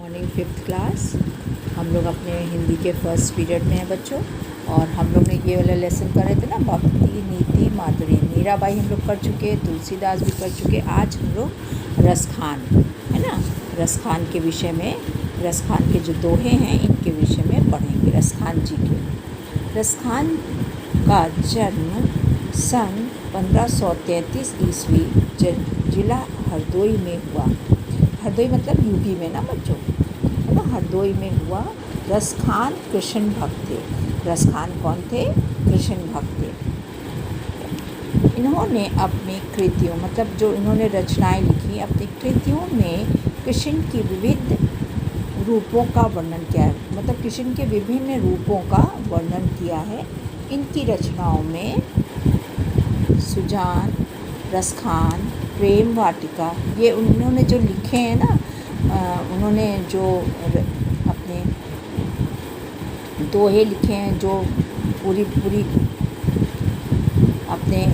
Morning fifth class. हम लोग अपने हिंदी के फर्स्ट पीरियड में हैं बच्चों। और हम लोग ने ये वाला लेसन कर रहे थे ना, भक्ति नीति माधुरी। मीराबाई हम लोग कर चुके, तुलसीदास भी कर चुके। आज हम लोग रसखान, है ना, रसखान के विषय में, रसखान के जो दोहे हैं इनके विषय में पढ़ेंगे। रसखान जी के। रसखान का जन्म सन 1533 ईस्वी जिला हरदोई में हुआ। हरदोई मतलब यूपी में ना बच्चों, है ना, हरदोई में हुआ। रसखान कृष्ण भक्त थे। रसखान कौन थे? कृष्ण भक्त थे। इन्होंने अपनी कृतियों, मतलब जो इन्होंने रचनाएं लिखी, अपनी कृतियों में कृष्ण की विविध रूपों का वर्णन किया है। मतलब कृष्ण के विभिन्न रूपों का वर्णन किया है। इनकी रचनाओं में सुजान, रसखान, प्रेम वाटिका, ये उन्होंने जो लिखे हैं ना, उन्होंने जो अपने दोहे लिखे हैं, जो पूरी अपने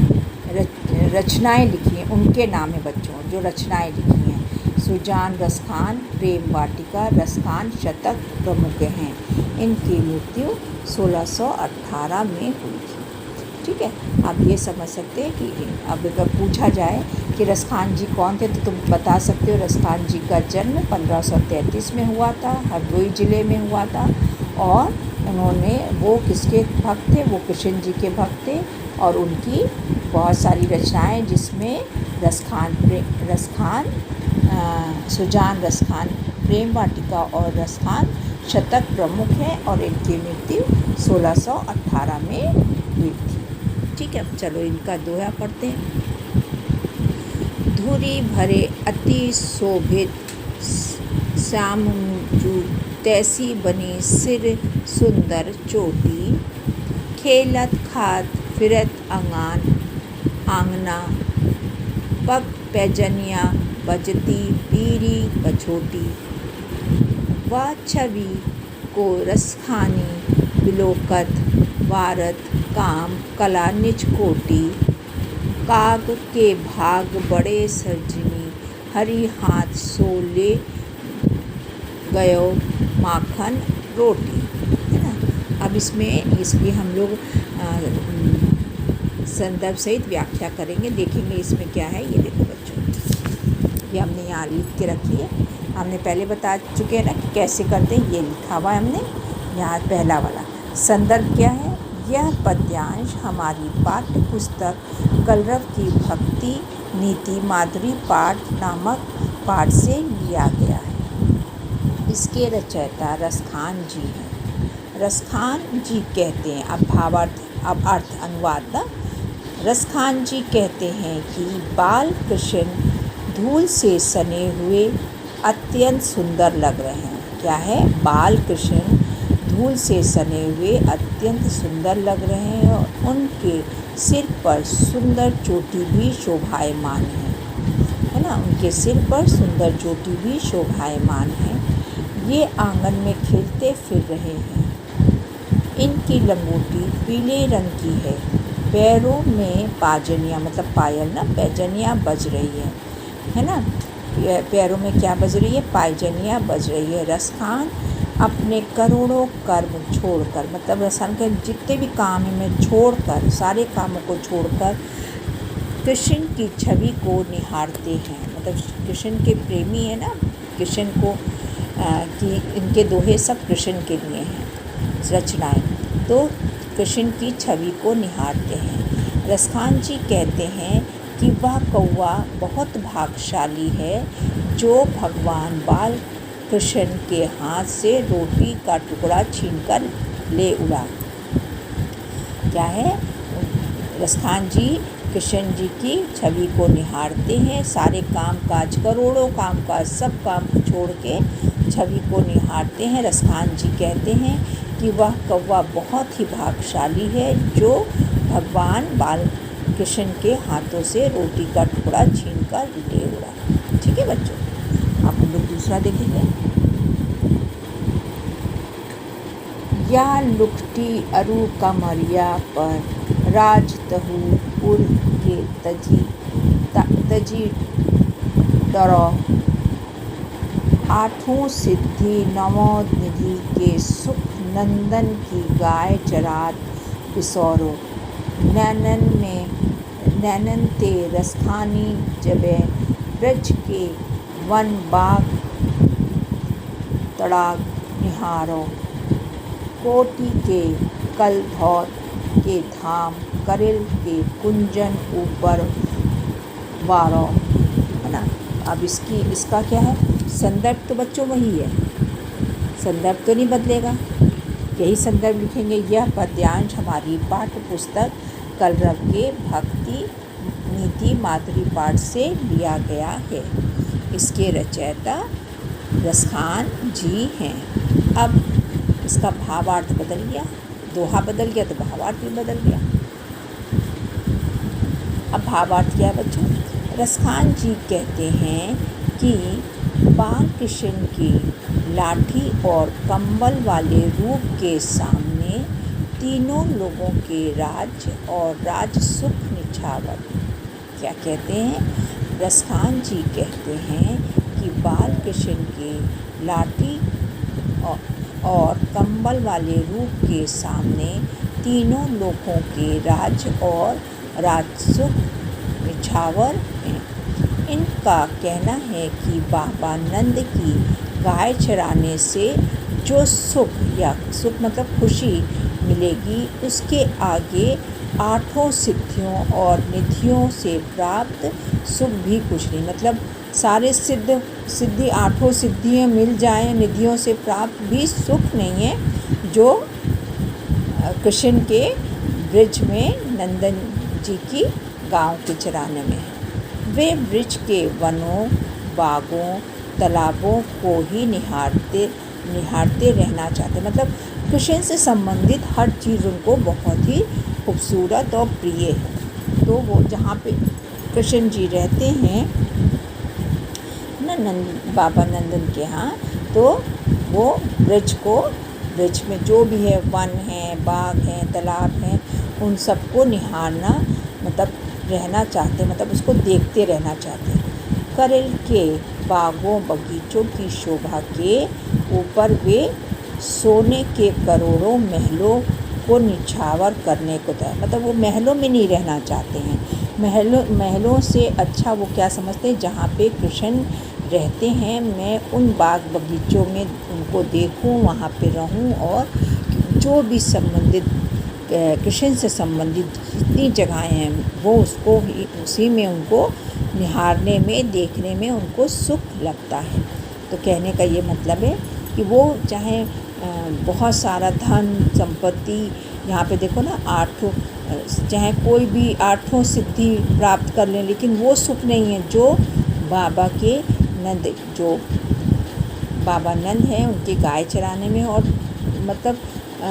रचनाएं लिखी हैं, उनके नाम है बच्चों। जो रचनाएं लिखी हैं, सुजान, रसखान, प्रेम वाटिका, रसखान शतक प्रमुख हैं। इनकी मृत्यु 1618 में हुई थी। ठीक है, आप ये समझ सकते हैं कि अब अगर पूछा जाए कि रसखान जी कौन थे, तो तुम बता सकते हो रसखान जी का जन्म 1533 में हुआ था, हरदोई ज़िले में हुआ था। और उन्होंने, वो किसके भक्त थे? वो कृष्ण जी के भक्त थे। और उनकी बहुत सारी रचनाएं, जिसमें रसखान, सुजान, रसखान, प्रेम वाटिका और रसखान शतक प्रमुख हैं। और इनकी मृत्यु 1618 में हुई थी। ठीक है, चलो इनका दोहा पढ़ते हैं। धुरी भरे अति शोभित श्यामजू, तैसी बनी सिर सुंदर चोटी। खेलत खात फिरत आंगना, पग पैजनिया बजती पीरी बछोटी। वह छवि को रसखानी बिलोकत, वारत काम कला निज कोटि। काग के भाग बड़े सर्जनी, हरि हाथ सो ले गयो माखन रोटी। है ना। अब इसमें इसकी हम लोग संदर्भ सहित व्याख्या करेंगे, देखेंगे इसमें क्या है। ये देखो बच्चों, ये हमने यहाँ लिख के रखी है। हमने पहले बता चुके हैं ना कि कैसे करते हैं। ये लिखा हुआ है हमने यहाँ, पहला वाला। संदर्भ क्या है? यह पद्यांश हमारी पाठ्य पुस्तक कलरव की भक्ति नीति माधुरी पाठ नामक पाठ से लिया गया है। इसके रचयिता रसखान जी हैं। रसखान जी कहते हैं, अब भावार्थ, अब अर्थ अनुवाद ना। रसखान जी कहते हैं कि बाल कृष्ण धूल से सने हुए अत्यंत सुंदर लग रहे हैं। क्या है? बाल कृष्ण धूल से सने हुए अत्यंत सुंदर लग रहे हैं। और उनके सिर पर सुंदर चोटी भी शोभायमान है ना। उनके सिर पर सुंदर चोटी भी शोभायमान है। ये आंगन में खेलते फिर रहे हैं। इनकी लंगोटी पीले रंग की है। पैरों में पाजनियाँ, मतलब पायल ना, पैजनियाँ बज रही है ना। पैरों में क्या बज रही है? पायजनियाँ बज रही है। रसखान अपने करोड़ों कर्म छोड़कर, मतलब रसखान के जितने भी काम हैं मैं छोड़कर, सारे कामों को छोड़कर कृष्ण की छवि को निहारते हैं। मतलब कृष्ण के प्रेमी है ना, कृष्ण को कि इनके दोहे सब कृष्ण के लिए हैं रचनाएं, तो कृष्ण की छवि को निहारते हैं। रसखान जी कहते हैं कि वह कौवा बहुत भाग्यशाली है जो भगवान बाल कृष्ण के हाथ से रोटी का टुकड़ा छीनकर ले उड़ा। क्या है? रसखान जी कृष्ण जी की छवि को निहारते हैं। सारे काम काज, करोड़ों काम काज, सब काम छोड़ के छवि को निहारते हैं। रसखान जी कहते हैं कि वह कौवा बहुत ही भाग्यशाली है जो भगवान बाल कृष्ण के हाथों से रोटी का टुकड़ा छीनकर ले उड़ा। ठीक है बच्चों, अब हम लोग दूसरा देखेंगे। या लुकटी अरु कमरिया पर, राजतहु पुर के तजी डरो आठों सिद्धि नवों निधि के सुख नंदन की गाय चरात बिसौरो नैनन ते रसखानी जबे ब्रज के वन बाग तड़ाग निहारो कोटि के कल धौत के धाम करिल के कुंजन ऊपर वारो, है ना। अब इसका क्या है, संदर्भ तो बच्चों वही है, संदर्भ तो नहीं बदलेगा, यही संदर्भ लिखेंगे। यह पद्यांश हमारी पाठ्य पुस्तक कलरव के भक्ति नीति मातृ पाठ से लिया गया है। इसके रचयिता रसखान जी हैं। अब इसका भावार्थ बदल गया, दोहा बदल गया तो भावार्थ भी बदल गया। अब भावार्थ क्या है बच्चों? रसखान जी कहते हैं कि बाल कृष्ण की लाठी और कंबल वाले रूप के सामने तीनों लोगों के राज्य और राज सुख निछावर। क्या कहते हैं? रसखान जी कहते हैं कि बाल कृष्ण के लाठी और कंबल वाले रूप के सामने तीनों लोगों के राज्य और राजसुख निछावर हैं। इनका कहना है कि बाबा नंद की गाय चराने से जो सुख या सुख मतलब खुशी मिलेगी, उसके आगे आठों सिद्धियों और निधियों से प्राप्त सुख भी कुछ नहीं। मतलब सारे सिद्धि आठों सिद्धियाँ मिल जाएं, निधियों से प्राप्त भी सुख नहीं है जो कृष्ण के ब्रिज में नंदन जी की गांव के चराने में है। वे ब्रिज के वनों, बागों, तालाबों को ही निहारते रहना चाहते। मतलब कृष्ण से संबंधित हर चीज़ उनको बहुत ही खूबसूरत और प्रिय है। तो वो जहाँ पे कृष्ण जी रहते हैं ना, बाबा नंदन के यहाँ, तो वो ब्रिज में जो भी है, वन है, बाग हैं, तालाब हैं, उन सबको निहारना मतलब रहना चाहते, मतलब उसको देखते रहना चाहते। करेल के बागों बगीचों की शोभा के ऊपर वे सोने के करोड़ों महलों को निछावर करने को तैयार। मतलब वो महलों में नहीं रहना चाहते हैं। महलों से अच्छा वो क्या समझते हैं, जहाँ पे कृष्ण रहते हैं, मैं उन बाग बगीचों में उनको देखूं, वहाँ पे रहूं, और जो भी संबंधित कृष्ण से संबंधित जितनी जगहें हैं वो उसको ही उसी में उनको निहारने में, देखने में उनको सुख लगता है। तो कहने का ये मतलब है कि वो चाहे बहुत सारा धन संपत्ति, यहाँ पे देखो ना, चाहे कोई भी आठों सिद्धि प्राप्त कर लें, लेकिन वो सुख नहीं है जो जो बाबा नंद हैं उनके गाय चराने में, और मतलब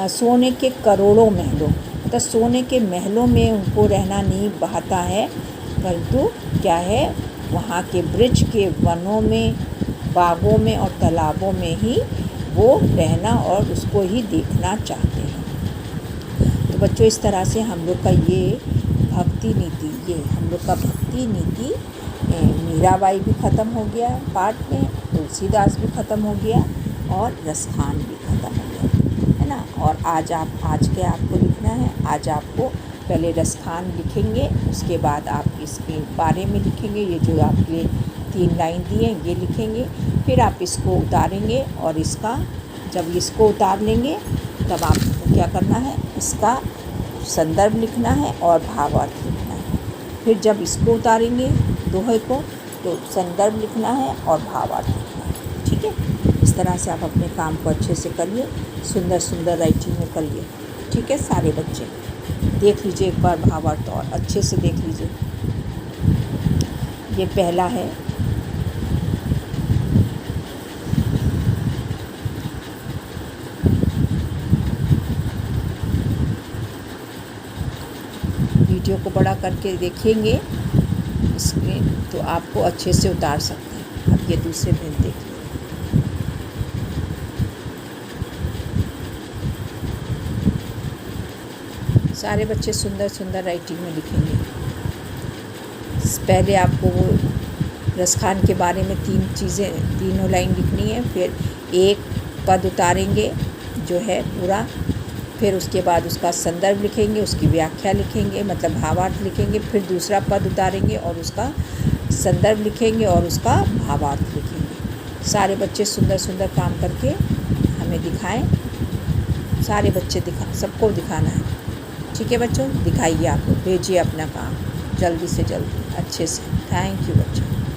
सोने के करोड़ों महलों, मतलब सोने के महलों में उनको रहना नहीं बहाता है, परंतु क्या है, वहाँ के ब्रिज के वनों में, बागों में और तालाबों में ही वो रहना और उसको ही देखना चाहते हैं। तो बच्चों, इस तरह से हम लोग का ये भक्ति नीति मीराबाई भी ख़त्म हो गया पाठ में, तुलसीदास भी ख़त्म हो गया और रसखान भी ख़त्म हो गया, है ना। और आज क्या आपको लिखना है, आज आपको पहले रसखान लिखेंगे, उसके बाद आप इसके बारे में लिखेंगे, ये जो आपके 3 लाइन दिए ये लिखेंगे, फिर आप इसको उतारेंगे, और जब इसको उतार लेंगे तब आपको क्या करना है, इसका संदर्भ लिखना है और भावार्थ लिखना है। फिर जब इसको उतारेंगे दोहे को, तो संदर्भ लिखना है और भावार्थ लिखना है। ठीक है, इस तरह से आप अपने काम को अच्छे से करिए, सुंदर राइटिंग में करिए। ठीक है, सारे बच्चे देख लीजिए एक बार भावार्थ, और अच्छे से देख लीजिए। ये पहला है, वीडियो को बड़ा करके देखेंगे इसमें तो आपको अच्छे से उतार सकते हैं। अब ये दूसरे में देखिए, सारे बच्चे सुंदर राइटिंग में लिखेंगे। पहले आपको वो रस खान के बारे में तीनों लाइन लिखनी है। फिर एक पद उतारेंगे जो है पूरा, फिर उसके बाद उसका संदर्भ लिखेंगे, उसकी व्याख्या लिखेंगे, मतलब भावार्थ लिखेंगे। फिर दूसरा पद उतारेंगे और उसका संदर्भ लिखेंगे और उसका भावार्थ लिखेंगे। सारे बच्चे सुंदर सुंदर काम करके हमें दिखाएं। सारे बच्चे सबको दिखाना है। ठीक है बच्चों, दिखाइए, आप लोग भेजिए अपना काम जल्दी से जल्दी अच्छे से। थैंक यू बच्चों।